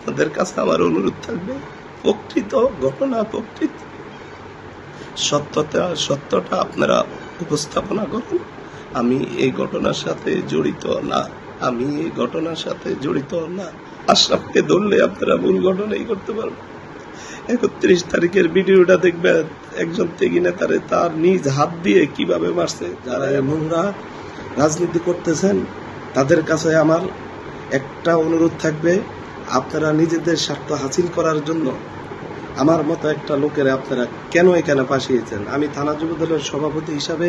আপনাদের কাছে আমার অনুরোধ থাকবে, প্রকৃত ঘটনা, প্রকৃত সত্যটা আপনারা উপস্থাপনা করুন। আমি এই ঘটনার সাথে জড়িত না, আমি এই ঘটনার সাথে জড়িত না। আশরাফকে ধরলে আপনারা ভুল ঘটনাই করতে পারবেন। 31 তারিখের ভিডিওটা দেখবেন, একজন ত্যাগী নেতারে তার নিজ হাত দিয়ে কিভাবে মারছে। যারা নোংরা রাজনীতি করতেছেন তাদের কাছে আমার একটা অনুরোধ থাকবে, আপনারা নিজেদের স্বার্থ হাসিল করার জন্য আমার মতো একটা লোকের আপনারা কেন এখানে পাঠিয়েছেন। আমি থানা যুবদলের সভাপতি হিসাবে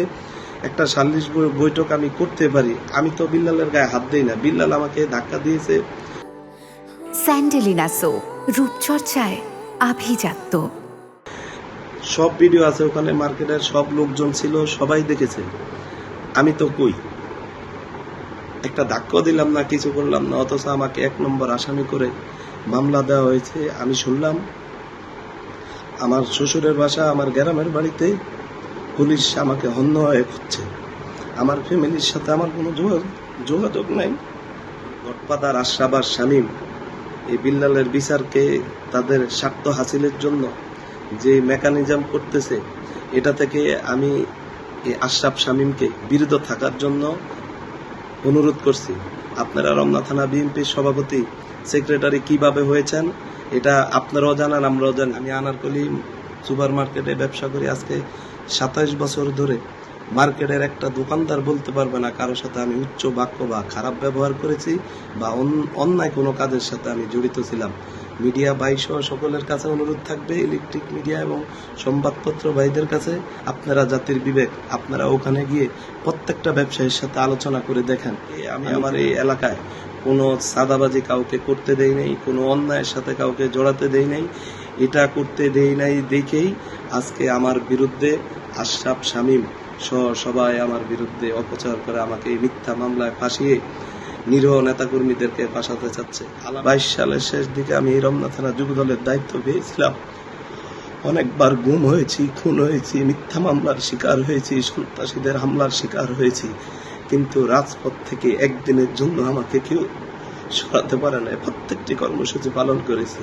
একটা সালিশ বৈঠক আমি করতে পারি, আমি তো বিল্লালের গায়ে হাত দেই না। বিল্লাল আমাকে ধাক্কা দিয়েছে। স্যান্ডেলিনা সো, রূপচর্চায় আভিজাত্য। সব ভিডিও আছে ওখানে, মার্কেটের সব লোকজন ছিল, সবাই দেখেছে। আমি তো কই একটা ধাক্কা দিলাম না, কিছু করলাম না, অথচ আমাকে 1 নম্বর আসামি করে মামলা দেওয়া হয়েছে। আমি শুনলাম আমার শ্বশুরের বাসা, আমার গ্রামের বাড়িতে পুলিশ আমাকে হন্য হয়ে খুঁজছে। আমার ফ্যামিলির সাথে আমার কোনো যোগাযোগ নাই। গডফাদার আশরাফ আর শামীম এই বিল্লালের বিচারকে তাদের স্বার্থ হাসিলের জন্য যে মেকানিজম করতেছে, এটা থেকে আমি এই আশরাফ শামীমকে বিরত থাকার জন্য অনুরোধ করছি। আপনারা রমনা থানা বিএনপির সভাপতি সেক্রেটারি কিভাবে হয়েছেন এটা আপনারাও জানান, আমরাও জানি। আমি আনারকলি সুপার মার্কেটে ব্যবসা করি আজকে 27 বছর ধরে। মার্কেটের একটা দোকানদার বলতে পারবে না কারোর সাথে আমি উচ্চ বাক্য বা খারাপ ব্যবহার করেছি বা অন্যায় কোনো কাজের সাথে আমি জড়িত ছিলাম। মিডিয়া ভাই সহ সকলের কাছে অনুরোধ থাকবে, ইলেকট্রিক মিডিয়া এবং সংবাদপত্র ভাইদের কাছে, আপনারা জাতির বিবেক, আপনারা ওখানে গিয়ে প্রত্যেকটা ব্যবসায়ীর সাথে আলোচনা করে দেখেন। আমি আমার এই এলাকায় কোনো সাদাবাজি কাউকে করতে দেই নাই, কোনো অন্যায়ের সাথে কাউকে জড়াতে দেই নাই। এটা করতে দেই নাই দেখেই আজকে আমার বিরুদ্ধে আশরাফ শামীম সহ সবাই আমার বিরুদ্ধে অপচার করে আমাকে এই মিথ্যা মামলায় ফাঁসিয়ে নিরীহ নেতাকর্মীদেরকে ফাঁসাতে চাচ্ছে। 22 সালের শেষ দিকে আমি এই রমনা থানা যুবদলের দায়িত্ব পেয়েছিলাম। অনেকবার গুম হয়েছি, খুন হয়েছি, মিথ্যা মামলার শিকার হয়েছি, সন্ত্রাসীদের হামলার শিকার হয়েছি, কিন্তু রাজপথ থেকে একদিনের জন্য আমাকে কেউ সরাতে পারে না। প্রত্যেকটি কর্মসূচি পালন করেছি।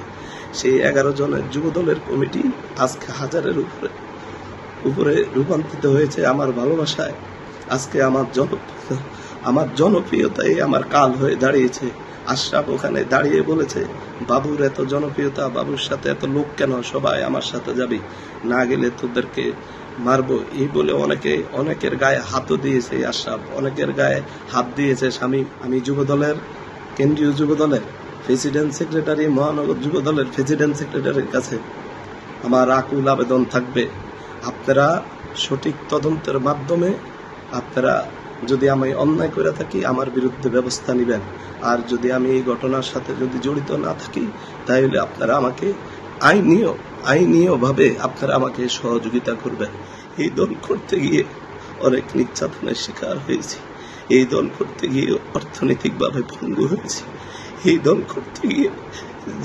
সেই 11 জনের যুবদলের কমিটি আজকে 1000-এর উপরে রূপান্তরিত হয়েছে আমার ভালোবাসায়। আজকে আমার জনপ্রিয়তাই আমার কাল হয়ে দাঁড়িয়েছে। আশরাফ ওখানে দাঁড়িয়ে বলেছে, বাবুর এত জনপ্রিয়তা, বাবুর সাথে এত লোক কেন, সবাই আমার সাথে যাবি, না গেলে তোদেরকে মারবো। এই বলে অনেকের গায়ে হাতও দিয়েছে আশরাফ, অনেকের গায়ে হাত দিয়েছে শামীম। আমি যুবদলের, কেন্দ্রীয় যুবদলের প্রেসিডেন্ট সেক্রেটারি, মহানগর যুবদলের প্রেসিডেন্ট সেক্রেটারির কাছে আমার আকুল আবেদন থাকবে, আপনারা সঠিক তদন্তের মাধ্যমে আপনারা যদি আমি অন্যায় করে থাকি আমার বিরুদ্ধে ব্যবস্থা নেবেন। আর যদি আমি এই ঘটনার সাথে যদি জড়িত না থাকি তাহলে আপনারা আমাকে আইনীয়ভাবে আপনারা আমাকে সহযোগিতা করবেন। এই দল করতে গিয়ে অনেক নির্যাতনের শিকার হয়েছি। এই দল করতে গিয়ে অর্থনৈতিকভাবে ভঙ্গুর হয়েছি। এই দল করতে গিয়ে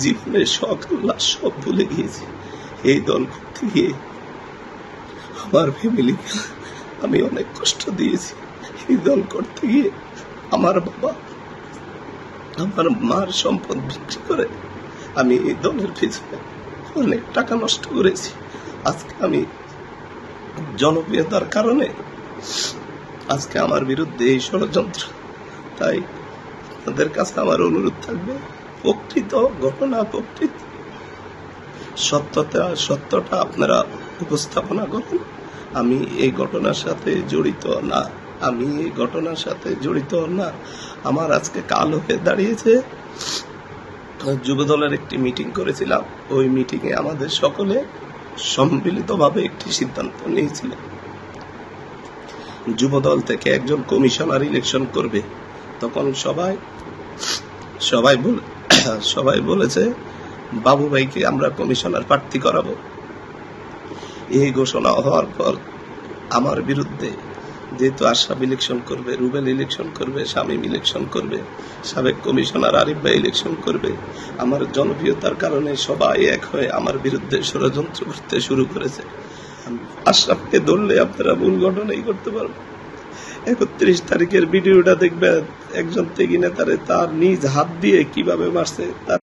জীবনের শখ আহ্লাদ সব ভুলে গিয়েছি। এই দল করতে গিয়ে আমার ফ্যামিলিকে আমি অনেক কষ্ট দিয়েছি। এই দল করতে গিয়ে আমার বাবা, আমার মার সম্পদ বিক্রি করে আমি এই দলের পিছনে অনেক টাকা নষ্ট করেছি। আজকে আমি জনপ্রিয়তার কারণে আজকে আমার বিরুদ্ধে এই ষড়যন্ত্র। তাই আপনাদের কাছে আমার অনুরোধ থাকবে, প্রকৃত ঘটনা, প্রকৃত সত্যটা আপনারা উপস্থাপনা করুন। আমি এই ঘটনার সাথে জড়িত না, আমি এই ঘটনার সাথে জড়িত না। আমার আজকে কাল হয়ে দাঁড়িয়েছে। যুবদলের একটি মিটিং করেছিলাম, ওই মিটিংয়ে আমাদের সকলে সম্মিলিতভাবে একটি সিদ্ধান্ত নিয়েছিল, যুবদল থেকে একজন কমিশনার ইলেকশন করবে। তখন সবাই বলেছে বাবু ভাইকে আমরা কমিশনার প্রার্থী করাবো। এই ঘোষণা হওয়ার পর আমার বিরুদ্ধে যেহেতু আশরাফ ইলেকশন করবে, রুবেল ইলেকশন করবে, শামীম ইলেকশন করবে, সাবেক কমিশনার আরিফ ভাই ইলেকশন করবে, আমার জনপ্রিয়তার কারণে সবাই এক হয়ে আমার বিরুদ্ধে ষড়যন্ত্র করতে শুরু করেছে। আশরাফকে ধরলে আপনারা ভুল ঘটনাই করতে পারবেন। 31 তারিখের ভিডিওটা দেখবেন, একজন ত্যাগী নেতারে তার নিজ হাত দিয়ে কিভাবে মারছে। তার